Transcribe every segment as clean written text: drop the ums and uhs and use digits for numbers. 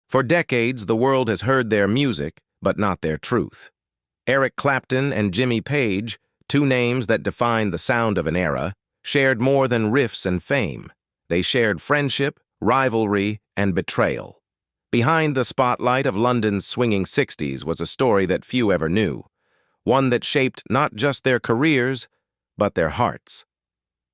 For decades, the world has heard their music, but not their truth. Eric Clapton and Jimmy Page, two names that define the sound of an era, shared more than riffs and fame. They shared friendship, rivalry, and betrayal. Behind the spotlight of London's swinging 60s was a story that few ever knew, one that shaped not just their careers, but their hearts.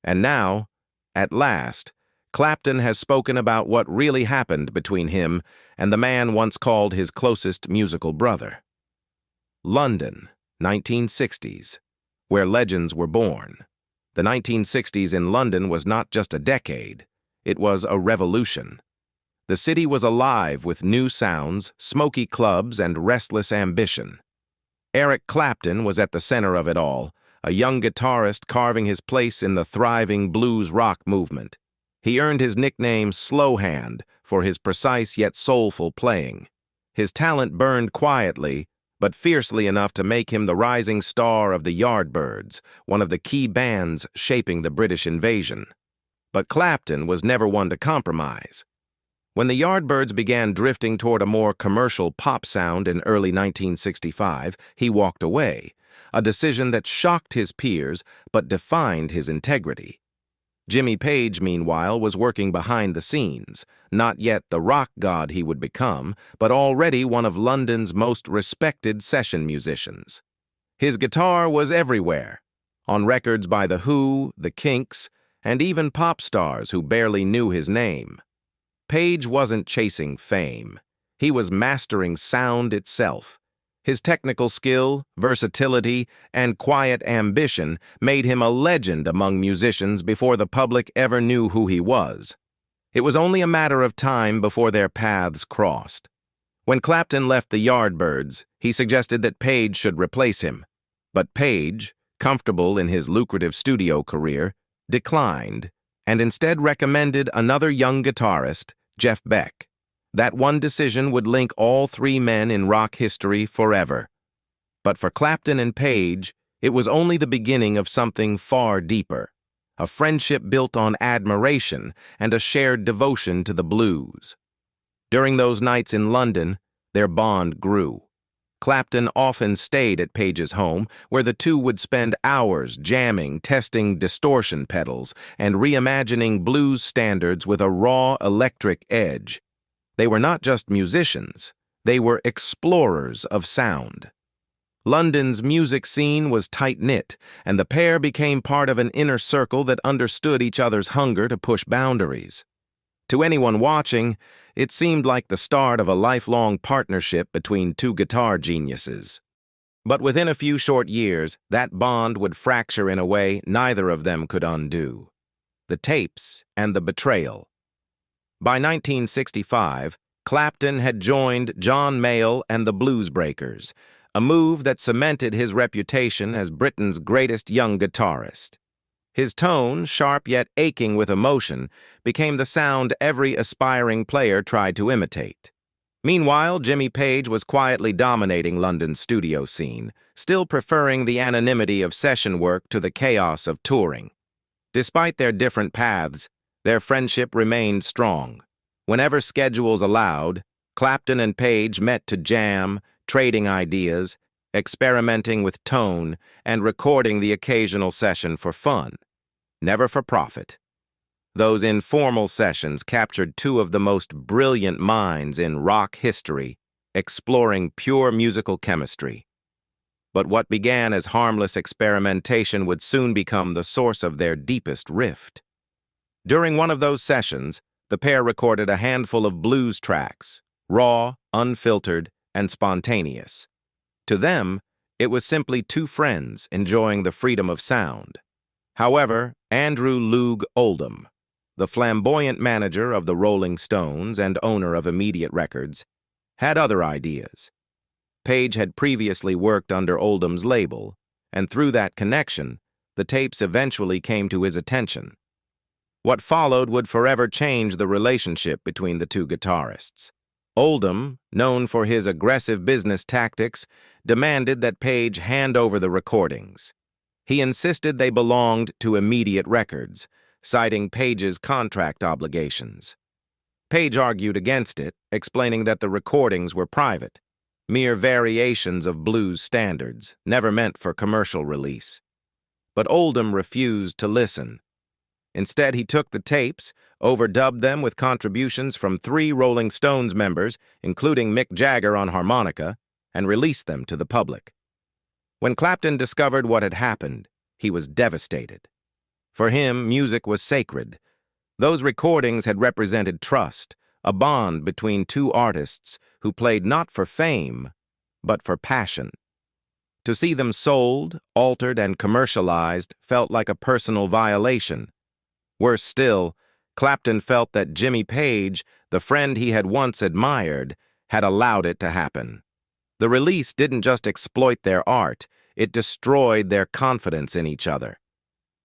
And now, at last, Clapton has spoken about what really happened between him and the man once called his closest musical brother. London, 1960s, where legends were born. The 1960s in London was not just a decade, it was a revolution. The city was alive with new sounds, smoky clubs, and restless ambition. Eric Clapton was at the center of it all, a young guitarist carving his place in the thriving blues rock movement. He earned his nickname Slow Hand for his precise yet soulful playing. His talent burned quietly, but fiercely enough to make him the rising star of the Yardbirds, one of the key bands shaping the British invasion. But Clapton was never one to compromise. When the Yardbirds began drifting toward a more commercial pop sound in early 1965, he walked away, a decision that shocked his peers but defined his integrity. Jimmy Page, meanwhile, was working behind the scenes, not yet the rock god he would become, but already one of London's most respected session musicians. His guitar was everywhere, on records by The Who, The Kinks, and even pop stars who barely knew his name. Page wasn't chasing fame. He was mastering sound itself. His technical skill, versatility, and quiet ambition made him a legend among musicians before the public ever knew who he was. It was only a matter of time before their paths crossed. When Clapton left the Yardbirds, he suggested that Page should replace him. But Page, comfortable in his lucrative studio career, declined, and instead recommended another young guitarist, Jeff Beck. That one decision would link all three men in rock history forever. But for Clapton and Page, it was only the beginning of something far deeper, a friendship built on admiration and a shared devotion to the blues. During those nights in London, their bond grew. Clapton often stayed at Page's home, where the two would spend hours jamming, testing distortion pedals, and reimagining blues standards with a raw, electric edge. They were not just musicians, they were explorers of sound. London's music scene was tight-knit, and the pair became part of an inner circle that understood each other's hunger to push boundaries. To anyone watching, it seemed like the start of a lifelong partnership between two guitar geniuses. But within a few short years, that bond would fracture in a way neither of them could undo. The tapes and the betrayal. By 1965, Clapton had joined John Mayall and the Bluesbreakers, a move that cemented his reputation as Britain's greatest young guitarist. His tone, sharp yet aching with emotion, became the sound every aspiring player tried to imitate. Meanwhile, Jimmy Page was quietly dominating London's studio scene, still preferring the anonymity of session work to the chaos of touring. Despite their different paths, their friendship remained strong. Whenever schedules allowed, Clapton and Page met to jam, trading ideas, experimenting with tone, and recording the occasional session for fun, never for profit. Those informal sessions captured two of the most brilliant minds in rock history, exploring pure musical chemistry. But what began as harmless experimentation would soon become the source of their deepest rift. During one of those sessions, the pair recorded a handful of blues tracks, raw, unfiltered, and spontaneous. To them, it was simply two friends enjoying the freedom of sound. However, Andrew Loog Oldham, the flamboyant manager of the Rolling Stones and owner of Immediate Records, had other ideas. Page had previously worked under Oldham's label, and through that connection, the tapes eventually came to his attention. What followed would forever change the relationship between the two guitarists. Oldham, known for his aggressive business tactics, demanded that Page hand over the recordings. He insisted they belonged to Immediate Records, citing Page's contract obligations. Page argued against it, explaining that the recordings were private, mere variations of blues standards, never meant for commercial release. But Oldham refused to listen. Instead, he took the tapes, overdubbed them with contributions from 3 Rolling Stones members, including Mick Jagger on harmonica, and released them to the public. When Clapton discovered what had happened, he was devastated. For him, music was sacred. Those recordings had represented trust, a bond between 2 artists who played not for fame, but for passion. To see them sold, altered, and commercialized felt like a personal violation. Worse still, Clapton felt that Jimmy Page, the friend he had once admired, had allowed it to happen. The release didn't just exploit their art, it destroyed their confidence in each other.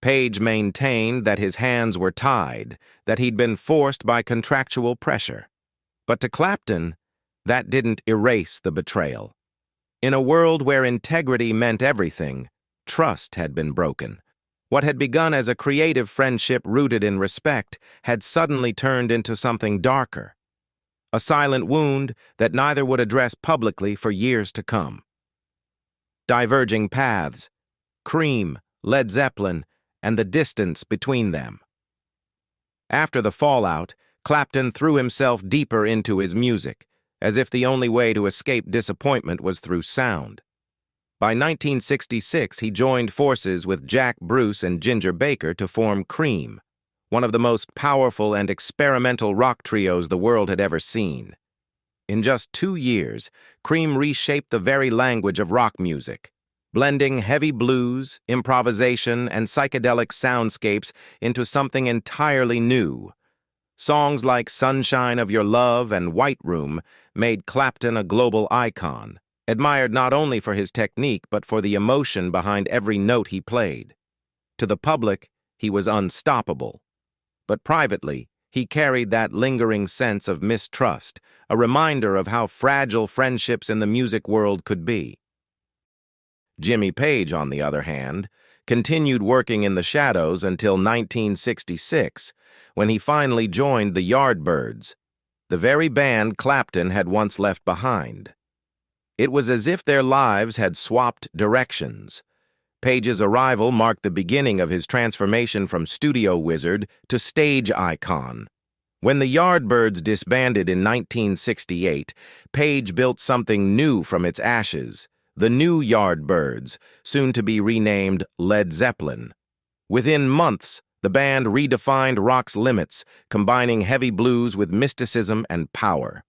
Page maintained that his hands were tied, that he'd been forced by contractual pressure. But to Clapton, that didn't erase the betrayal. In a world where integrity meant everything, trust had been broken. What had begun as a creative friendship rooted in respect had suddenly turned into something darker. A silent wound that neither would address publicly for years to come. Diverging paths, Cream, Led Zeppelin, and the distance between them. After the fallout, Clapton threw himself deeper into his music, as if the only way to escape disappointment was through sound. By 1966, he joined forces with Jack Bruce and Ginger Baker to form Cream, one of the most powerful and experimental rock trios the world had ever seen. In just 2 years, Cream reshaped the very language of rock music, blending heavy blues, improvisation, and psychedelic soundscapes into something entirely new. Songs like Sunshine of Your Love and White Room made Clapton a global icon, admired not only for his technique but for the emotion behind every note he played. To the public, he was unstoppable. But privately, he carried that lingering sense of mistrust, a reminder of how fragile friendships in the music world could be. Jimmy Page, on the other hand, continued working in the shadows until 1966, when he finally joined the Yardbirds, the very band Clapton had once left behind. It was as if their lives had swapped directions. Page's arrival marked the beginning of his transformation from studio wizard to stage icon. When the Yardbirds disbanded in 1968, Page built something new from its ashes, the new Yardbirds, soon to be renamed Led Zeppelin. Within months, the band redefined rock's limits, combining heavy blues with mysticism and power.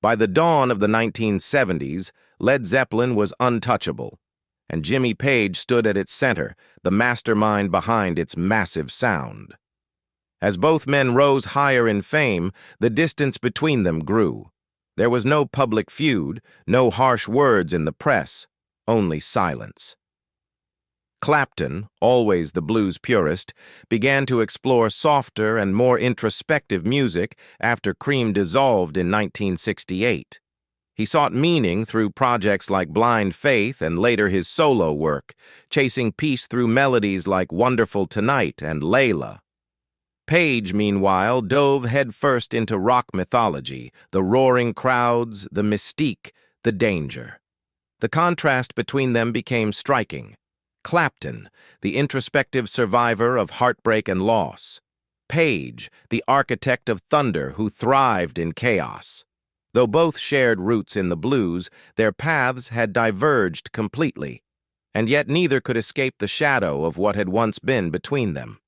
By the dawn of the 1970s, Led Zeppelin was untouchable, and Jimmy Page stood at its center, the mastermind behind its massive sound. As both men rose higher in fame, the distance between them grew. There was no public feud, no harsh words in the press, only silence. Clapton, always the blues purist, began to explore softer and more introspective music after Cream dissolved in 1968. He sought meaning through projects like Blind Faith and later his solo work, chasing peace through melodies like Wonderful Tonight and Layla. Page, meanwhile, dove headfirst into rock mythology, the roaring crowds, the mystique, the danger. The contrast between them became striking. Clapton, the introspective survivor of heartbreak and loss. Page, the architect of thunder who thrived in chaos. Though both shared roots in the blues, their paths had diverged completely, and yet neither could escape the shadow of what had once been between them.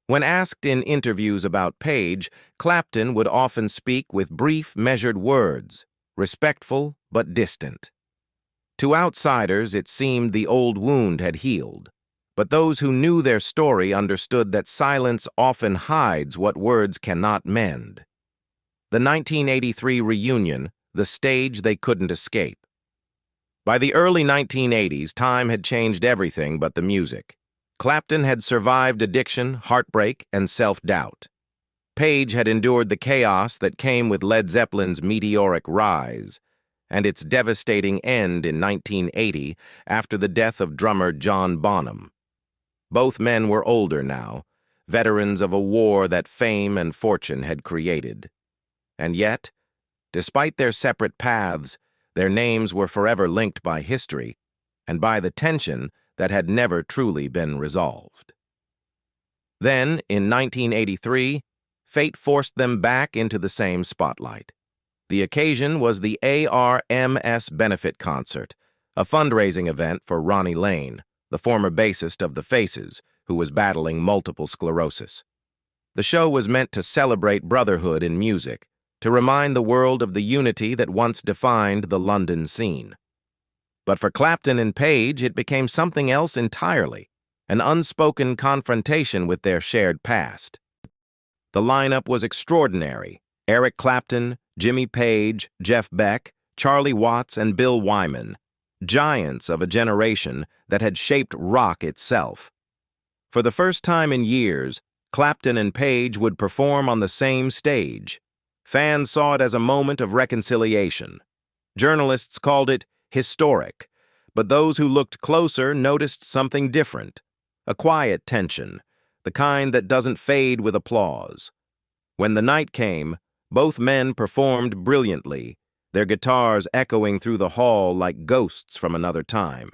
When asked in interviews about Page, Clapton would often speak with brief, measured words, respectful but distant. To outsiders, it seemed the old wound had healed, but those who knew their story understood that silence often hides what words cannot mend. The 1983 reunion, the stage they couldn't escape. By the early 1980s, time had changed everything but the music. Clapton had survived addiction, heartbreak, and self-doubt. Page had endured the chaos that came with Led Zeppelin's meteoric rise, and its devastating end in 1980 after the death of drummer John Bonham. Both men were older now, veterans of a war that fame and fortune had created. And yet, despite their separate paths, their names were forever linked by history and by the tension that had never truly been resolved. Then, in 1983, fate forced them back into the same spotlight. The occasion was the ARMS benefit concert, a fundraising event for Ronnie Lane, the former bassist of The Faces, who was battling multiple sclerosis. The show was meant to celebrate brotherhood in music, to remind the world of the unity that once defined the London scene. But for Clapton and Page, it became something else entirely, an unspoken confrontation with their shared past. The lineup was extraordinary. Eric Clapton, Jimmy Page, Jeff Beck, Charlie Watts, and Bill Wyman, giants of a generation that had shaped rock itself. For the first time in years, Clapton and Page would perform on the same stage. Fans saw it as a moment of reconciliation. Journalists called it historic, but those who looked closer noticed something different, a quiet tension, the kind that doesn't fade with applause. When the night came, both men performed brilliantly, their guitars echoing through the hall like ghosts from another time.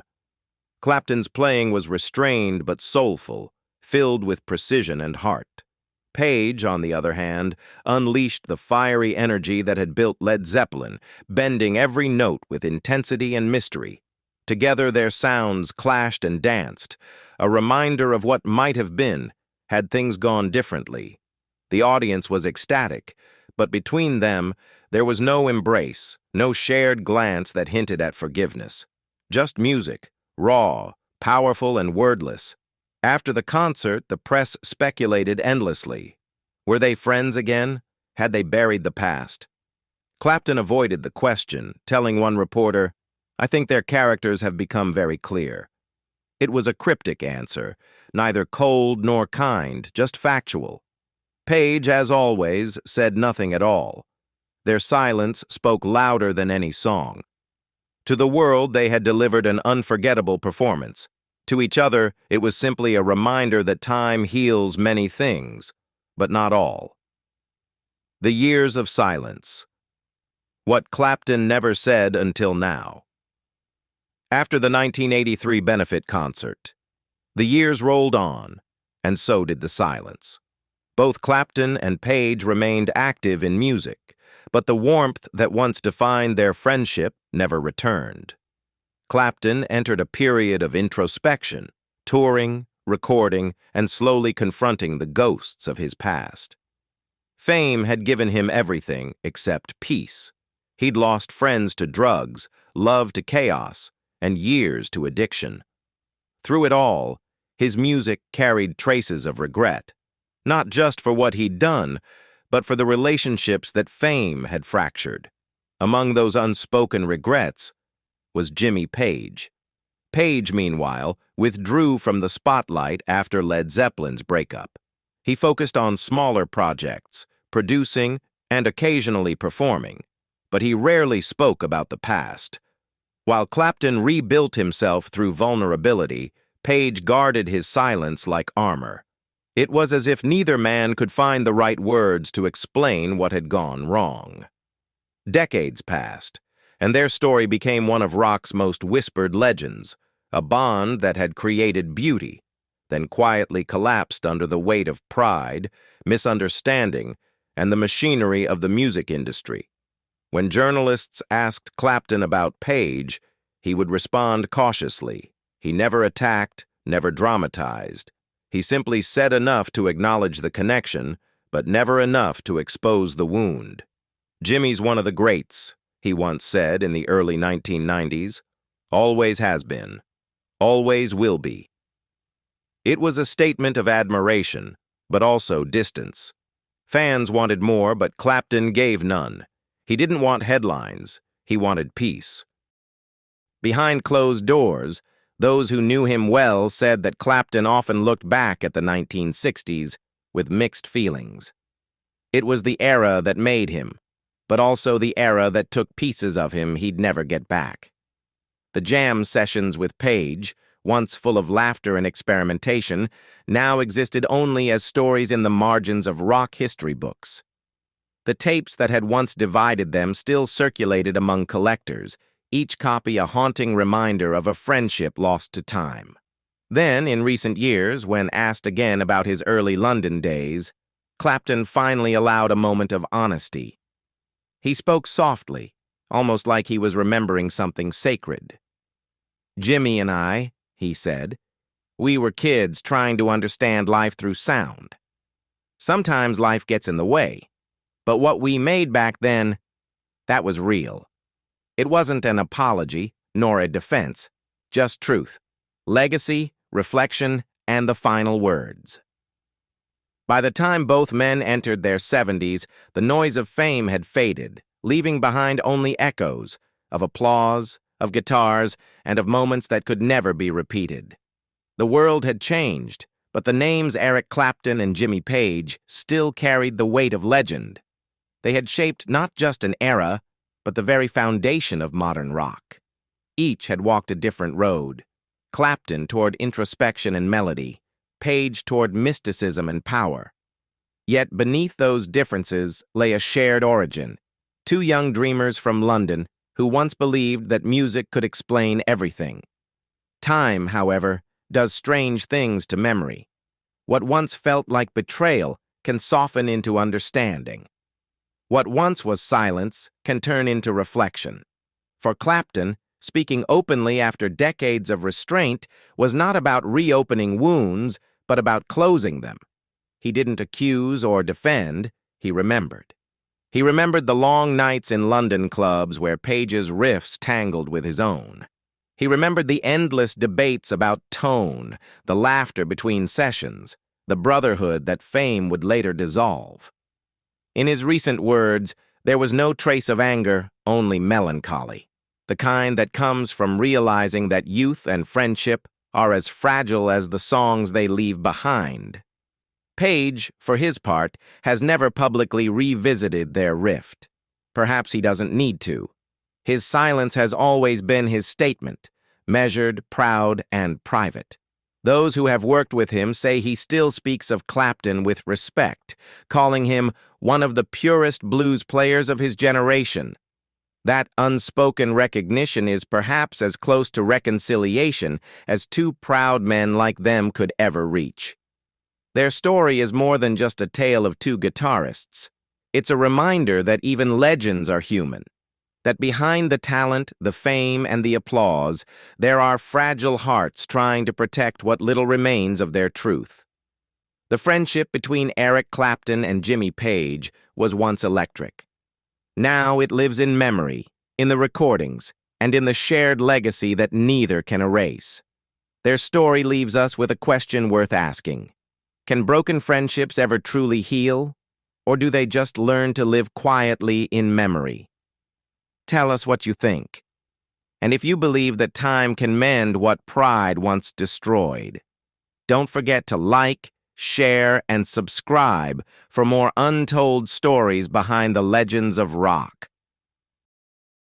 Clapton's playing was restrained but soulful, filled with precision and heart. Page, on the other hand, unleashed the fiery energy that had built Led Zeppelin, bending every note with intensity and mystery. Together their sounds clashed and danced, a reminder of what might have been, had things gone differently. The audience was ecstatic, but between them there was no embrace, no shared glance that hinted at forgiveness. Just music, raw, powerful, and wordless. After the concert, the press speculated endlessly. Were they friends again? Had they buried the past? Clapton avoided the question, telling one reporter, "I think their characters have become very clear." It was a cryptic answer, neither cold nor kind, just factual. Page, as always, said nothing at all. Their silence spoke louder than any song. To the world, they had delivered an unforgettable performance. To each other, it was simply a reminder that time heals many things, but not all. The years of silence. What Clapton never said until now. After the 1983 benefit concert, the years rolled on, and so did the silence. Both Clapton and Page remained active in music, but the warmth that once defined their friendship never returned. Clapton entered a period of introspection, touring, recording, and slowly confronting the ghosts of his past. Fame had given him everything except peace. He'd lost friends to drugs, love to chaos, and years to addiction. Through it all, his music carried traces of regret, not just for what he'd done, but for the relationships that fame had fractured. Among those unspoken regrets was Jimmy Page. Page, meanwhile, withdrew from the spotlight after Led Zeppelin's breakup. He focused on smaller projects, producing and occasionally performing, but he rarely spoke about the past. While Clapton rebuilt himself through vulnerability, Page guarded his silence like armor. It was as if neither man could find the right words to explain what had gone wrong. Decades passed, and their story became one of rock's most whispered legends, a bond that had created beauty, then quietly collapsed under the weight of pride, misunderstanding, and the machinery of the music industry. When journalists asked Clapton about Page, he would respond cautiously. He never attacked, never dramatized. He simply said enough to acknowledge the connection, but never enough to expose the wound. "Jimmy's one of the greats," he once said in the early 1990s. "Always has been. Always will be." It was a statement of admiration, but also distance. Fans wanted more, but Clapton gave none. He didn't want headlines. He wanted peace. Behind closed doors, those who knew him well said that Clapton often looked back at the 1960s with mixed feelings. It was the era that made him, but also the era that took pieces of him he'd never get back. The jam sessions with Page, once full of laughter and experimentation, now existed only as stories in the margins of rock history books. The tapes that had once divided them still circulated among collectors, each copy a haunting reminder of a friendship lost to time. Then, in recent years, when asked again about his early London days, Clapton finally allowed a moment of honesty. He spoke softly, almost like he was remembering something sacred. "Jimmy and I," he said, "we were kids trying to understand life through sound. Sometimes life gets in the way, but what we made back then, that was real. It wasn't an apology, nor a defense, just truth, legacy, reflection, and the final words." By the time both men entered their 70s, the noise of fame had faded, leaving behind only echoes of applause, of guitars, and of moments that could never be repeated. The world had changed, but the names Eric Clapton and Jimmy Page still carried the weight of legend. They had shaped not just an era, but the very foundation of modern rock. Each had walked a different road. Clapton toward introspection and melody, Page toward mysticism and power. Yet beneath those differences lay a shared origin. Two young dreamers from London who once believed that music could explain everything. Time, however, does strange things to memory. What once felt like betrayal can soften into understanding. What once was silence can turn into reflection. For Clapton, speaking openly after decades of restraint was not about reopening wounds, but about closing them. He didn't accuse or defend, he remembered. He remembered the long nights in London clubs where Page's riffs tangled with his own. He remembered the endless debates about tone, the laughter between sessions, the brotherhood that fame would later dissolve. In his recent words, there was no trace of anger, only melancholy. The kind that comes from realizing that youth and friendship are as fragile as the songs they leave behind. Page, for his part, has never publicly revisited their rift. Perhaps he doesn't need to. His silence has always been his statement, measured, proud, and private. Those who have worked with him say he still speaks of Clapton with respect, calling him one of the purest blues players of his generation. That unspoken recognition is perhaps as close to reconciliation as two proud men like them could ever reach. Their story is more than just a tale of two guitarists. It's a reminder that even legends are human, that behind the talent, the fame, and the applause, there are fragile hearts trying to protect what little remains of their truth. The friendship between Eric Clapton and Jimmy Page was once electric. Now it lives in memory, in the recordings, and in the shared legacy that neither can erase. Their story leaves us with a question worth asking. Can broken friendships ever truly heal, or do they just learn to live quietly in memory? Tell us what you think. And if you believe that time can mend what pride once destroyed, don't forget to like, share, and subscribe for more untold stories behind the legends of rock.